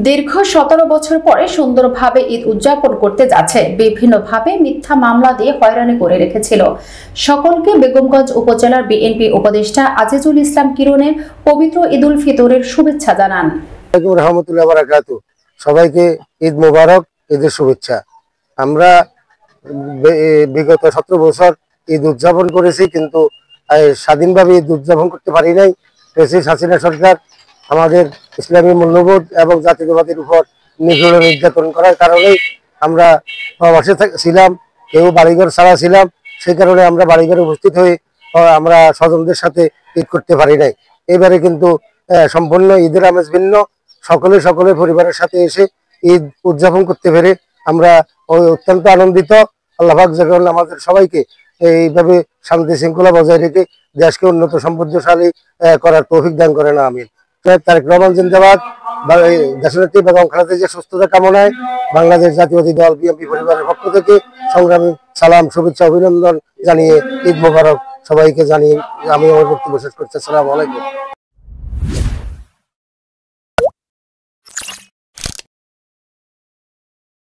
দীর্ঘ 17 বছর পরে সুন্দরভাবে ঈদ উদযাপন করতে যাচ্ছে। বিভিন্নভাবে মিথ্যা মামলা দিয়ে হয়রানি করে রেখেছিল সকলকে বেগমগঞ্জ উপজেলার বিএনপি উপদেষ্টা আজিজুল ইসলাম কিরণের পবিত্র ঈদুল ফিতরের শুভেচ্ছা জানান। রহমতুল্লাহ বারাকাতুহু। সবাইকে ঈদ মোবারক, ঈদের শুভেচ্ছা। আমরা বিগত 17 বছর ঈদ উদযাপন করেছি, কিন্তু স্বাধীনভাবে ঈদ উদযাপন করতে পারি নাই। প্রেসিডেন্ট হাসিনা সরকার আমাদের ইসলামী মূল্যবোধ এবং জাতীয়তাবাদের উপর নিগ্রহ নির্যাতন করার কারণেই আমরা প্রবাসে ছিলাম, কেউ বাড়িঘর ছাড়া ছিলাম। সেই কারণে আমরা বাড়িঘরে উপস্থিত হয়ে আমরা স্বজনদের সাথে ঈদ করতে পারি নাই। এবারে কিন্তু সম্পূর্ণ ঈদের আমেজ ভিন্ন। সকলের পরিবারের সাথে এসে ঈদ উদযাপন করতে পেরে আমরা অত্যন্ত আনন্দিত। আল্লাহ পাক যখন আমাদের সবাইকে এইভাবে শান্তি শৃঙ্খলা বজায় রেখে দেশকে উন্নত সমৃদ্ধশালী করার তৌফিক দান করেন, আমিন। তারেক রহমান জিন্দাবাদ। দেশনেত্রী বেগম খালেদা জিয়ার সুস্থতা কামনায় বাংলাদেশ জাতীয়তাবাদী দল বিএনপি পরিবারের পক্ষ থেকে সংগ্রামী সালাম, শুভেচ্ছা, অভিনন্দন জানিয়ে ঈদ মোবারক সবাইকে জানিয়ে আমি আমার বক্তব্য শেষ করছি। আসসালামু আলাইকুম।